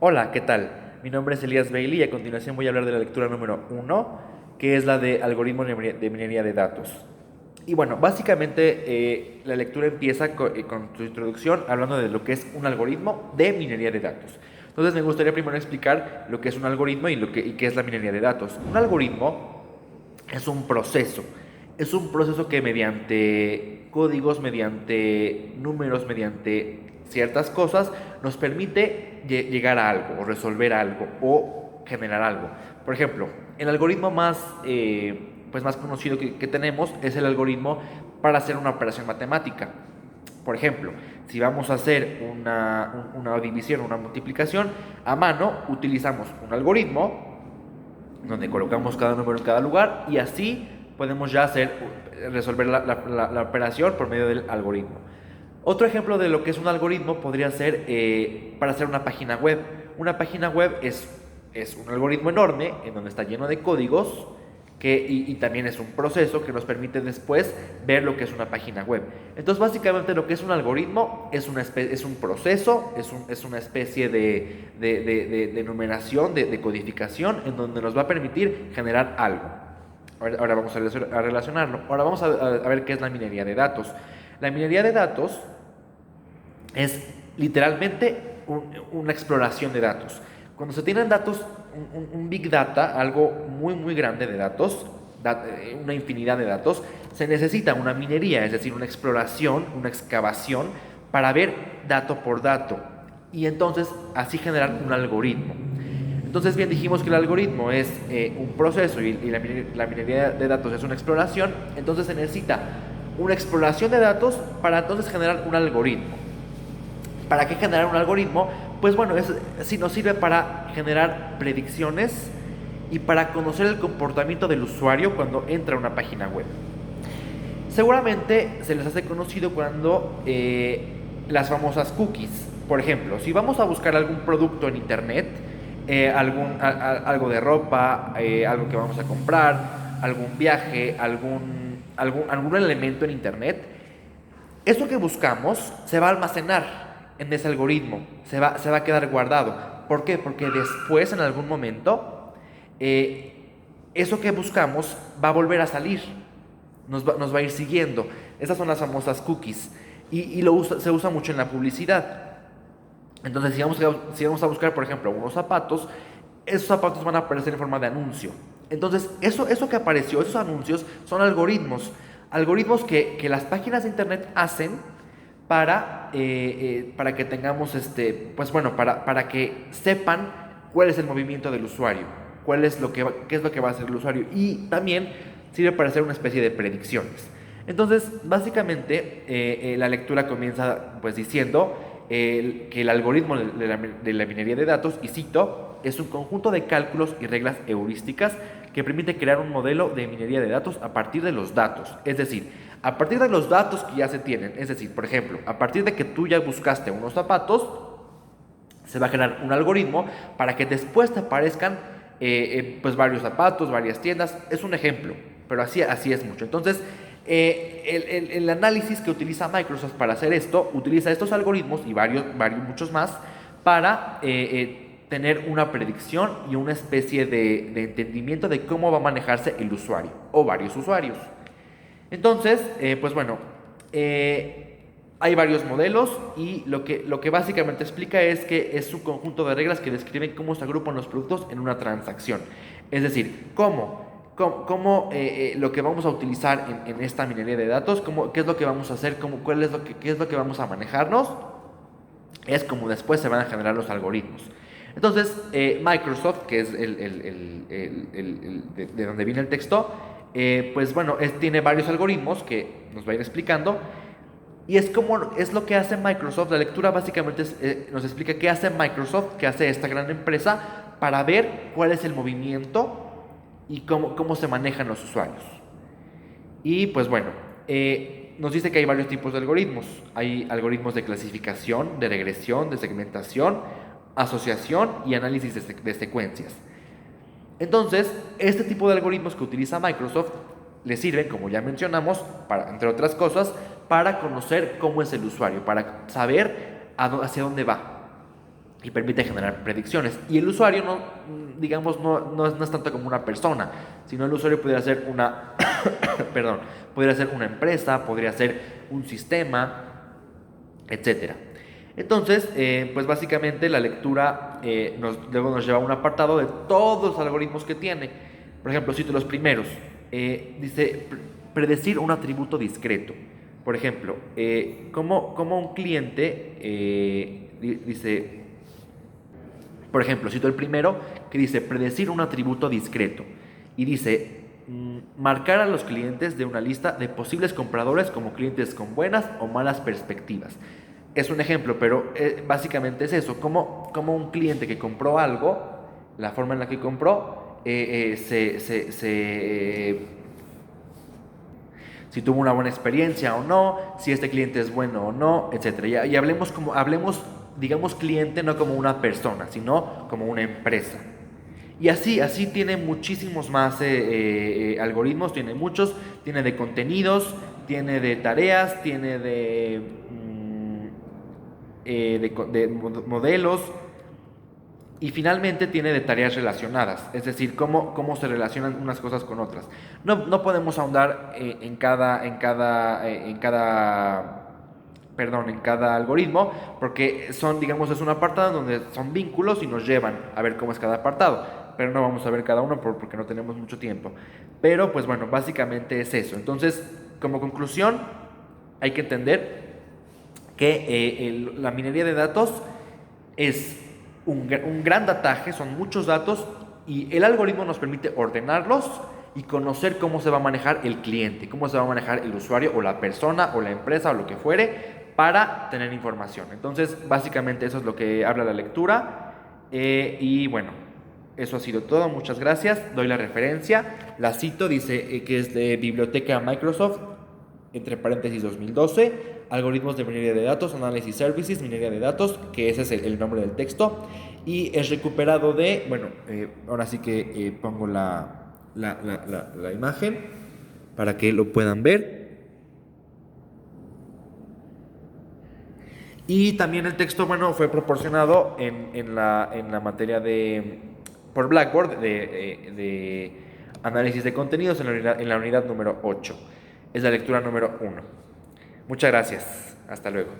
Hola, ¿qué tal? Mi nombre es Elías Bailey y a continuación voy a hablar de la lectura número uno, que es la de algoritmos de minería de datos. Y bueno, básicamente la lectura empieza con su introducción hablando de lo que es un algoritmo de minería de datos. Entonces me gustaría primero explicar lo que es un algoritmo y qué es la minería de datos. Un algoritmo es un proceso. Es un proceso que mediante códigos, mediante números, mediante ciertas cosas, nos permite llegar a algo, o resolver algo, o generar algo. Por ejemplo, el algoritmo más conocido que tenemos es el algoritmo para hacer una operación matemática. Por ejemplo, si vamos a hacer una división, una multiplicación a mano, utilizamos un algoritmo donde colocamos cada número en cada lugar y así podemos ya resolver la operación por medio del algoritmo. Otro ejemplo de lo que es un algoritmo podría ser para hacer una página web. Una página web es un algoritmo enorme en donde está lleno de códigos y también es un proceso que nos permite después ver lo que es una página web. Entonces, básicamente lo que es un algoritmo es un proceso, es una especie de numeración, de codificación, en donde nos va a permitir generar algo. Ahora vamos a relacionarlo. Ahora vamos a ver qué es la minería de datos. La minería de datos es literalmente una exploración de datos. Cuando se tienen datos, un big data, algo muy grande de datos, una infinidad de datos, se necesita una minería, es decir, una exploración, una excavación para ver dato por dato y entonces así generar un algoritmo. Entonces bien dijimos que el algoritmo es un proceso y la minería de datos es una exploración, entonces se necesita una exploración de datos para entonces generar un algoritmo. ¿Para qué generar un algoritmo? Pues bueno, sí nos sirve para generar predicciones y para conocer el comportamiento del usuario cuando entra a una página web. Seguramente se les hace conocido cuando las famosas cookies. Por ejemplo, si vamos a buscar algún producto en internet, algo de ropa, algo que vamos a comprar, algún viaje, algún elemento en internet, eso que buscamos se va a almacenar en ese algoritmo, se va a quedar guardado. ¿Por qué? Porque después, en algún momento, eso que buscamos va a volver a salir, nos va a ir siguiendo. Esas son las famosas cookies se usa mucho en la publicidad. Entonces, si vamos a buscar, por ejemplo, unos zapatos, esos zapatos van a aparecer en forma de anuncio. Entonces, eso que apareció, esos anuncios, son algoritmos que las páginas de internet hacen para que tengamos, pues bueno, para que sepan cuál es el movimiento del usuario, qué es lo que va a hacer el usuario. Y también sirve para hacer una especie de predicciones. Entonces, básicamente, la lectura comienza pues diciendo que el algoritmo de la minería de datos, y cito, es un conjunto de cálculos y reglas heurísticas que permite crear un modelo de minería de datos a partir de los datos. Es decir, a partir de los datos que ya se tienen. Es decir, por ejemplo, a partir de que tú ya buscaste unos zapatos, se va a generar un algoritmo para que después te aparezcan pues varios zapatos, varias tiendas. Es un ejemplo, pero así es mucho. Entonces, el análisis que utiliza Microsoft para hacer esto, utiliza estos algoritmos y muchos más para tener una predicción y una especie de entendimiento de cómo va a manejarse el usuario o varios usuarios. Entonces, pues bueno, hay varios modelos y lo que básicamente explica es que es un conjunto de reglas que describen cómo se agrupan los productos en una transacción. Es decir, lo que vamos a utilizar en esta minería de datos, qué es lo que vamos a hacer, qué es lo que vamos a manejarnos, es como después se van a generar los algoritmos. Entonces, Microsoft, que es de donde viene el texto, pues bueno, tiene varios algoritmos que nos va a ir explicando. Y es lo que hace Microsoft. La lectura básicamente nos explica qué hace Microsoft, qué hace esta gran empresa para ver cuál es el movimiento y cómo se manejan los usuarios. Y pues bueno, nos dice que hay varios tipos de algoritmos. Hay algoritmos de clasificación, de regresión, de segmentación, asociación y análisis de secuencias. Entonces, este tipo de algoritmos que utiliza Microsoft le sirven, como ya mencionamos, entre otras cosas, para conocer cómo es el usuario, para saber hacia dónde va. y permite generar predicciones. Y el usuario no, digamos, no es tanto como una persona, sino el usuario podría ser una, perdón, podría ser una empresa, podría ser un sistema, etcétera. Entonces, pues básicamente la lectura luego nos lleva a un apartado de todos los algoritmos que tiene. Por ejemplo, cito los primeros. Dice predecir un atributo discreto. Por ejemplo, como un cliente dice, por ejemplo, cito el primero que dice predecir un atributo discreto. Y dice marcar a los clientes de una lista de posibles compradores como clientes con buenas o malas perspectivas. Es un ejemplo, pero básicamente es eso, como un cliente que compró algo, la forma en la que compró, si tuvo una buena experiencia o no, si este cliente es bueno o no, etcétera. Y hablemos, digamos, cliente no como una persona, sino como una empresa. Y así tiene muchísimos más algoritmos, tiene muchos, tiene de contenidos, tiene de tareas, tiene de modelos y finalmente tiene de tareas relacionadas, es decir, cómo se relacionan unas cosas con otras. No podemos ahondar en cada algoritmo, porque digamos, es un apartado donde son vínculos y nos llevan a ver cómo es cada apartado, pero no vamos a ver cada uno porque no tenemos mucho tiempo. Pero pues bueno, básicamente es eso. Entonces, como conclusión, hay que entender que la minería de datos es un gran dataje, son muchos datos y el algoritmo nos permite ordenarlos y conocer cómo se va a manejar el cliente, cómo se va a manejar el usuario o la persona o la empresa o lo que fuere para tener información. Entonces, básicamente eso es lo que habla la lectura y bueno, eso ha sido todo, muchas gracias, doy la referencia, la cito, dice que es de Biblioteca Microsoft, entre paréntesis 2012, algoritmos de minería de datos, análisis services, minería de datos, que ese es el nombre del texto, y es recuperado de, bueno, ahora sí que pongo la imagen para que lo puedan ver. Y también el texto, bueno, fue proporcionado en la materia por Blackboard de análisis de contenidos en la unidad número 8. Es la lectura número 1. Muchas gracias. Hasta luego.